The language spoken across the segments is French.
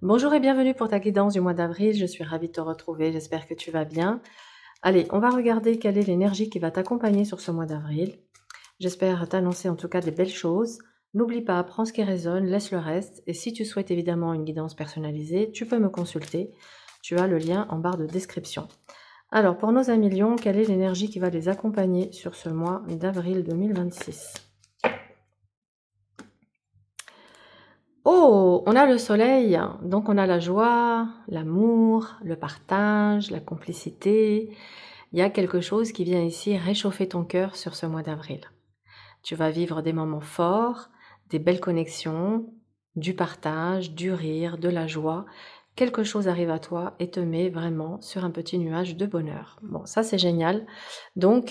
Bonjour et bienvenue pour ta guidance du mois d'avril. Je suis ravie de te retrouver. J'espère que tu vas bien. Allez, on va regarder quelle est l'énergie qui va t'accompagner sur ce mois d'avril. J'espère t'annoncer en tout cas des belles choses. N'oublie pas, prends ce qui résonne, laisse le reste. Et si tu souhaites évidemment une guidance personnalisée, tu peux me consulter. Tu as le lien en barre de description. Alors, pour nos amis Lions, quelle est l'énergie qui va les accompagner sur ce mois d'avril 2026? Oh, on a le soleil, donc on a la joie, l'amour, le partage, la complicité. Il y a quelque chose qui vient ici réchauffer ton cœur sur ce mois d'avril. Tu vas vivre des moments forts, des belles connexions, du partage, du rire, de la joie. Quelque chose arrive à toi et te met vraiment sur un petit nuage de bonheur. Bon, ça c'est génial. Donc,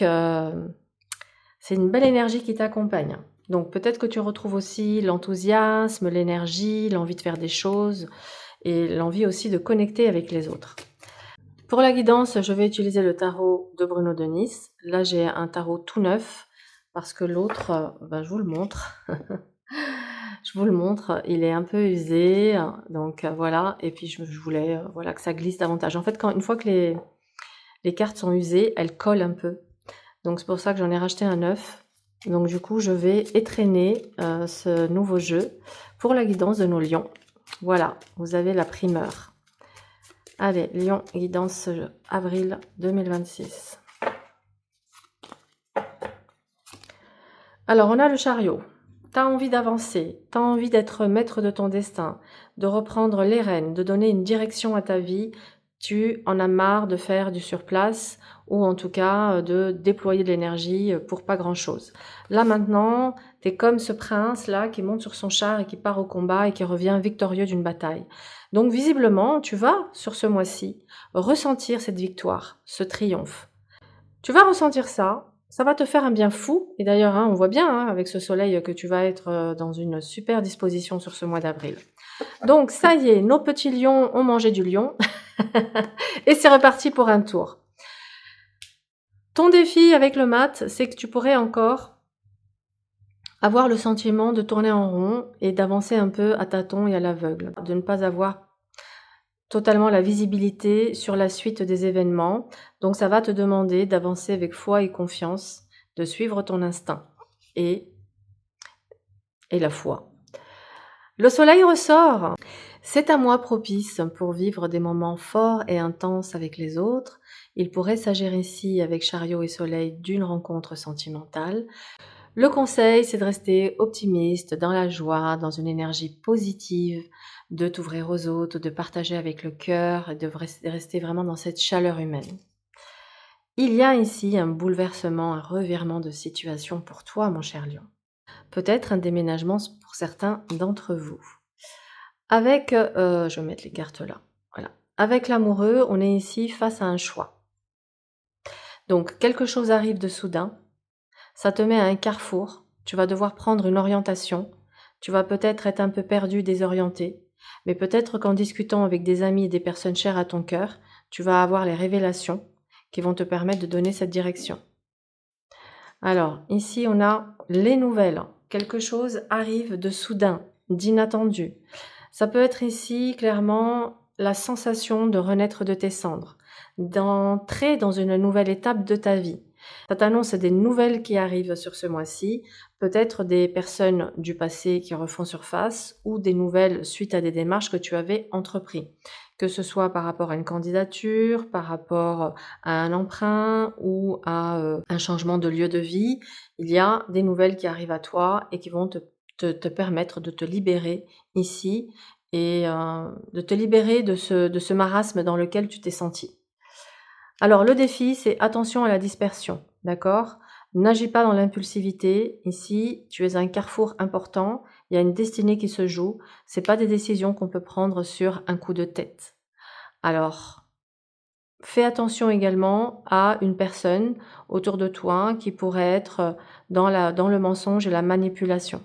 c'est une belle énergie qui t'accompagne. Donc peut-être que tu retrouves aussi l'enthousiasme, l'énergie, l'envie de faire des choses et l'envie aussi de connecter avec les autres. Pour la guidance, je vais utiliser le tarot de Bruno de Nice. Là, j'ai un tarot tout neuf parce que l'autre, je vous le montre. Je vous le montre, il est un peu usé, donc voilà. Et puis je voulais voilà, que ça glisse davantage. En fait, une fois que les cartes sont usées, elles collent un peu. Donc c'est pour ça que j'en ai racheté un neuf. Donc du coup, je vais étrenner ce nouveau jeu pour la guidance de nos lions. Voilà, vous avez la primeur. Allez, Lion, guidance avril 2026. Alors, on a le chariot. Tu as envie d'avancer, tu as envie d'être maître de ton destin, de reprendre les rênes, de donner une direction à ta vie. Tu en as marre de faire du surplace ou en tout cas de déployer de l'énergie pour pas grand-chose. Là maintenant, tu es comme ce prince-là qui monte sur son char et qui part au combat et qui revient victorieux d'une bataille. Donc visiblement, tu vas, sur ce mois-ci, ressentir cette victoire, ce triomphe. Tu vas ressentir ça va te faire un bien fou. Et d'ailleurs, on voit bien avec ce soleil que tu vas être dans une super disposition sur ce mois d'avril. Donc ça y est, nos petits lions ont mangé du lion. Et c'est reparti pour un tour. Ton défi avec le mat, c'est que tu pourrais encore avoir le sentiment de tourner en rond et d'avancer un peu à tâtons et à l'aveugle, de ne pas avoir totalement la visibilité sur la suite des événements. Donc ça va te demander d'avancer avec foi et confiance, de suivre ton instinct et la foi. Le soleil ressort. C'est un mois propice pour vivre des moments forts et intenses avec les autres. Il pourrait s'agir ici, avec Chariot et Soleil, d'une rencontre sentimentale. Le conseil, c'est de rester optimiste, dans la joie, dans une énergie positive, de t'ouvrir aux autres, de partager avec le cœur et de rester vraiment dans cette chaleur humaine. Il y a ici un bouleversement, un revirement de situation pour toi, mon cher lion. Peut-être un déménagement pour certains d'entre vous. Avec, je vais mettre les cartes là, voilà. Avec l'amoureux, on est ici face à un choix. Donc quelque chose arrive de soudain, ça te met à un carrefour, tu vas devoir prendre une orientation, tu vas peut-être être un peu perdu, désorienté, mais peut-être qu'en discutant avec des amis et des personnes chères à ton cœur, tu vas avoir les révélations qui vont te permettre de donner cette direction. Alors, ici, on a les nouvelles. Quelque chose arrive de soudain, d'inattendu. Ça peut être ici, clairement, la sensation de renaître de tes cendres, d'entrer dans une nouvelle étape de ta vie. Ça t'annonce des nouvelles qui arrivent sur ce mois-ci, peut-être des personnes du passé qui refont surface ou des nouvelles suite à des démarches que tu avais entreprises, que ce soit par rapport à une candidature, par rapport à un emprunt ou à un changement de lieu de vie. Il y a des nouvelles qui arrivent à toi et qui vont te permettre de te libérer ici et de te libérer de ce marasme dans lequel tu t'es senti. Alors le défi, c'est attention à la dispersion, d'accord? N'agis pas dans l'impulsivité. Ici, tu es à un carrefour important, il y a une destinée qui se joue. C'est pas des décisions qu'on peut prendre sur un coup de tête. Alors, fais attention également à une personne autour de toi qui pourrait être dans le mensonge et la manipulation.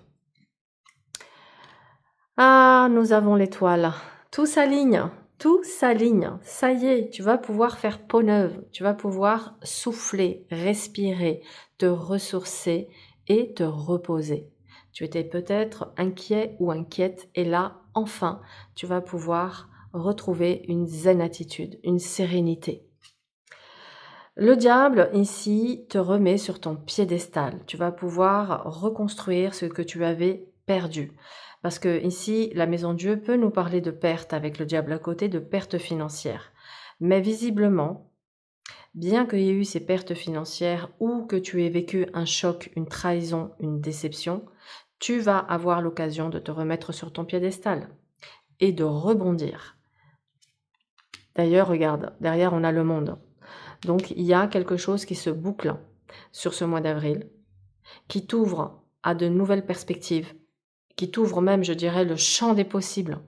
Ah, nous avons l'étoile. Tout s'aligne, tout s'aligne. Ça y est, tu vas pouvoir faire peau neuve. Tu vas pouvoir souffler, respirer, te ressourcer et te reposer. Tu étais peut-être inquiet ou inquiète et là, enfin, tu vas pouvoir retrouver une zen attitude, une sérénité. Le diable, ici, te remet sur ton piédestal. Tu vas pouvoir reconstruire ce que tu avais perdu. Parce que ici, la maison Dieu peut nous parler de perte avec le diable à côté, de perte financière. Mais visiblement, bien qu'il y ait eu ces pertes financières ou que tu aies vécu un choc, une trahison, une déception, tu vas avoir l'occasion de te remettre sur ton piédestal et de rebondir. D'ailleurs, regarde, derrière on a le monde. Donc il y a quelque chose qui se boucle sur ce mois d'avril, qui t'ouvre à de nouvelles perspectives, qui t'ouvre même, je dirais, le champ des possibles,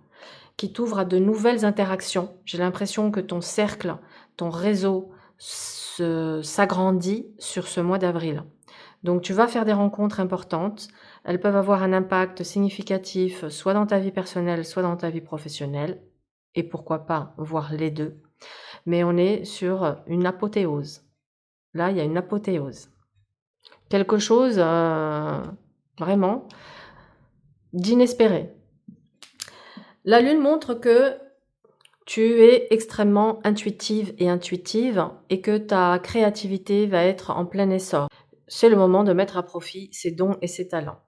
qui t'ouvre à de nouvelles interactions. J'ai l'impression que ton cercle, ton réseau s'agrandit sur ce mois d'avril. Donc tu vas faire des rencontres importantes, elles peuvent avoir un impact significatif soit dans ta vie personnelle, soit dans ta vie professionnelle, et pourquoi pas voir les deux. Mais on est sur une apothéose. Là, il y a une apothéose. Quelque chose vraiment d'inespéré. La lune montre que tu es extrêmement intuitive et que ta créativité va être en plein essor. C'est le moment de mettre à profit ses dons et ses talents.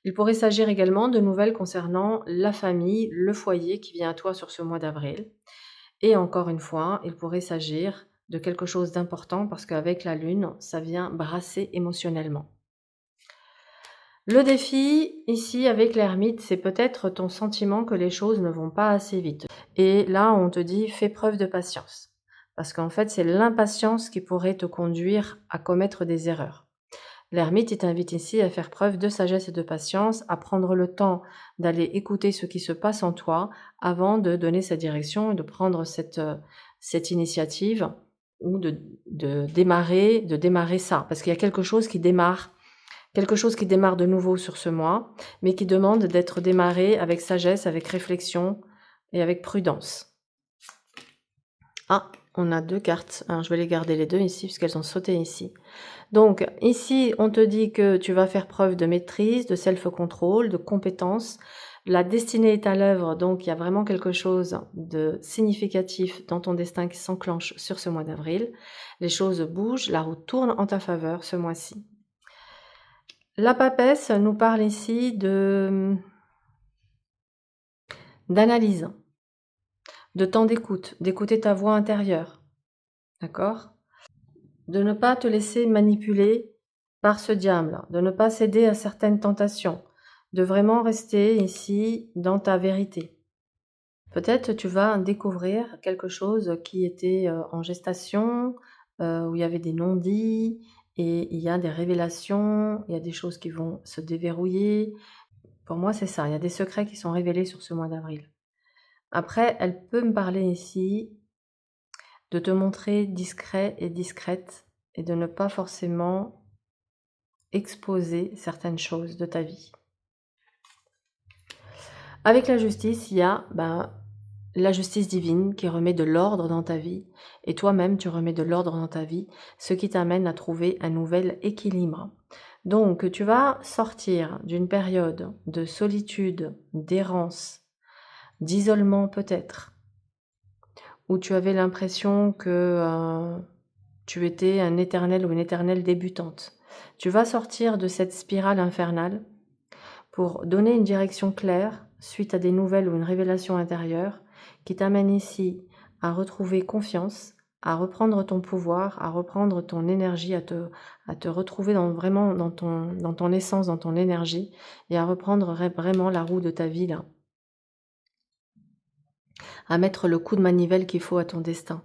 Il pourrait s'agir également de nouvelles concernant la famille, le foyer qui vient à toi sur ce mois d'avril. Et encore une fois, il pourrait s'agir de quelque chose d'important parce qu'avec la lune, ça vient brasser émotionnellement. Le défi ici avec l'ermite, c'est peut-être ton sentiment que les choses ne vont pas assez vite. Et là, on te dit, fais preuve de patience. Parce qu'en fait, c'est l'impatience qui pourrait te conduire à commettre des erreurs. L'ermite, il t'invite ici à faire preuve de sagesse et de patience, à prendre le temps d'aller écouter ce qui se passe en toi avant de donner cette direction et de prendre cette initiative ou de démarrer ça. Parce qu'il y a quelque chose qui démarre de nouveau sur ce mois, mais qui demande d'être démarré avec sagesse, avec réflexion et avec prudence. Ah, on a 2 cartes. Alors, je vais les garder les 2 ici, puisqu'elles ont sauté ici. Donc, ici, on te dit que tu vas faire preuve de maîtrise, de self-control, de compétence. La destinée est à l'œuvre, donc il y a vraiment quelque chose de significatif dans ton destin qui s'enclenche sur ce mois d'avril. Les choses bougent, la roue tourne en ta faveur ce mois-ci. La papesse nous parle ici d'analyse, de temps d'écoute, d'écouter ta voix intérieure, d'accord? De ne pas te laisser manipuler par ce diable, de ne pas céder à certaines tentations, de vraiment rester ici dans ta vérité. Peut-être tu vas découvrir quelque chose qui était en gestation, où il y avait des non-dits, et il y a des révélations, il y a des choses qui vont se déverrouiller. Pour moi, c'est ça, il y a des secrets qui sont révélés sur ce mois d'avril. Après, elle peut me parler ici de te montrer discret et discrète et de ne pas forcément exposer certaines choses de ta vie. Avec la justice, il y a la justice divine qui remet de l'ordre dans ta vie et toi-même tu remets de l'ordre dans ta vie, ce qui t'amène à trouver un nouvel équilibre. Donc tu vas sortir d'une période de solitude, d'errance, d'isolement peut-être, où tu avais l'impression que tu étais un éternel ou une éternelle débutante. Tu vas sortir de cette spirale infernale pour donner une direction claire suite à des nouvelles ou une révélation intérieure qui t'amène ici à retrouver confiance, à reprendre ton pouvoir, à reprendre ton énergie, à te retrouver vraiment dans ton essence, dans ton énergie et à reprendre vraiment la roue de ta vie là. À mettre le coup de manivelle qu'il faut à ton destin.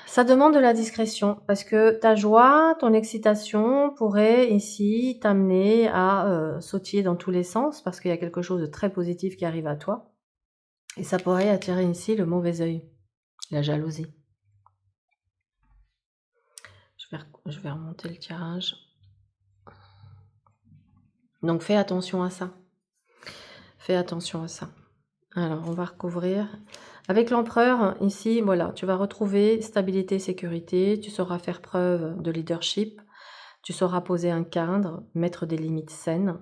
Ça demande de la discrétion parce que ta joie, ton excitation pourrait ici t'amener à sautiller dans tous les sens parce qu'il y a quelque chose de très positif qui arrive à toi. Et ça pourrait attirer ici le mauvais œil, la jalousie. Je vais remonter le tirage. Donc fais attention à ça. Fais attention à ça. Alors, on va recouvrir. Avec l'empereur, ici, voilà, tu vas retrouver stabilité, sécurité, tu sauras faire preuve de leadership, tu sauras poser un cadre, mettre des limites saines,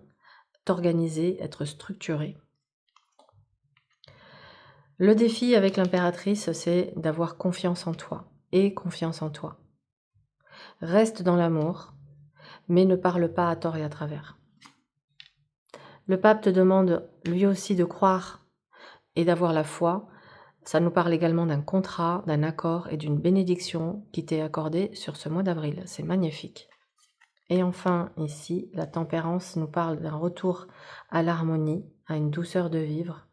t'organiser, être structuré. Le défi avec l'impératrice, c'est d'avoir confiance en toi et confiance en toi. Reste dans l'amour, mais ne parle pas à tort et à travers. Le pape te demande lui aussi de croire et d'avoir la foi. Ça nous parle également d'un contrat, d'un accord et d'une bénédiction qui t'est accordée sur ce mois d'avril. C'est magnifique. Et enfin, ici, la tempérance nous parle d'un retour à l'harmonie, à une douceur de vivre,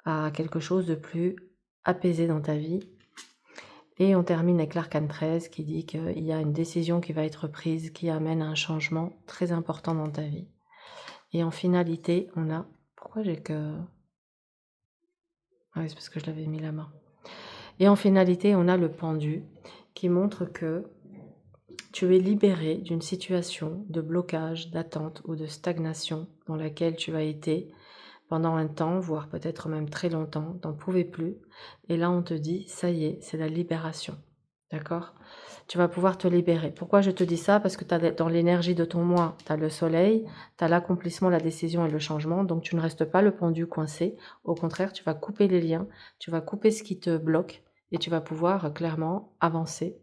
à quelque chose de plus apaisé dans ta vie. Et on termine avec l'arcane 13 qui dit qu'il y a une décision qui va être prise, qui amène à un changement très important dans ta vie. Et en finalité, on a... Pourquoi j'ai que... Ah oui, c'est parce que je l'avais mis la main. Et en finalité, on a le pendu qui montre que tu es libéré d'une situation de blocage, d'attente ou de stagnation dans laquelle tu as été pendant un temps, voire peut-être même très longtemps, t'en pouvais plus. Et là, on te dit, ça y est, c'est la libération. D'accord? Tu vas pouvoir te libérer. Pourquoi je te dis ça? Parce que dans l'énergie de ton moi, tu as le soleil, tu as l'accomplissement, la décision et le changement. Donc, tu ne restes pas le pendu coincé. Au contraire, tu vas couper les liens, tu vas couper ce qui te bloque et tu vas pouvoir clairement avancer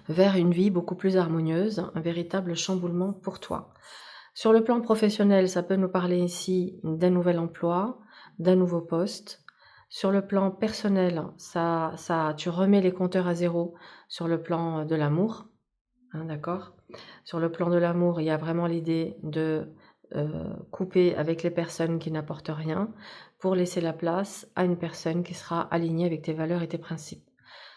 vers une vie beaucoup plus harmonieuse, un véritable chamboulement pour toi. Sur le plan professionnel, ça peut nous parler ici d'un nouvel emploi, d'un nouveau poste. Sur le plan personnel, tu remets les compteurs à zéro sur le plan de l'amour, hein, d'accord? Sur le plan de l'amour, il y a vraiment l'idée de couper avec les personnes qui n'apportent rien pour laisser la place à une personne qui sera alignée avec tes valeurs et tes principes.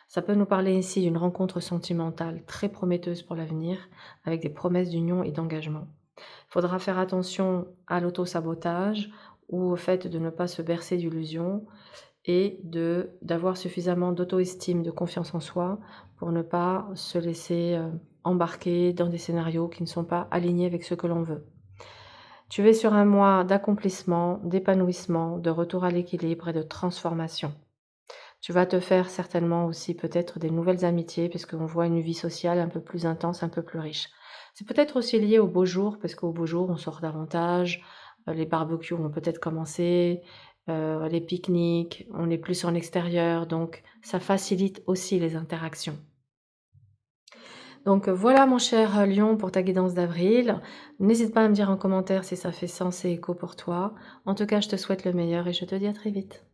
Ça peut nous parler ici d'une rencontre sentimentale très prometteuse pour l'avenir, avec des promesses d'union et d'engagement. Il faudra faire attention à l'auto-sabotage ou au fait de ne pas se bercer d'illusions et d'avoir suffisamment d'auto-estime, de confiance en soi pour ne pas se laisser embarquer dans des scénarios qui ne sont pas alignés avec ce que l'on veut. Tu es sur un mois d'accomplissement, d'épanouissement, de retour à l'équilibre et de transformation. Tu vas te faire certainement aussi peut-être des nouvelles amitiés puisqu'on voit une vie sociale un peu plus intense, un peu plus riche. C'est peut-être aussi lié aux beaux jours parce qu'aux beaux jours, on sort davantage, les barbecues vont peut-être commencer, les pique-niques, on est plus en extérieur, donc ça facilite aussi les interactions. Donc voilà mon cher lion pour ta guidance d'avril. N'hésite pas à me dire en commentaire si ça fait sens et écho pour toi. En tout cas, je te souhaite le meilleur et je te dis à très vite.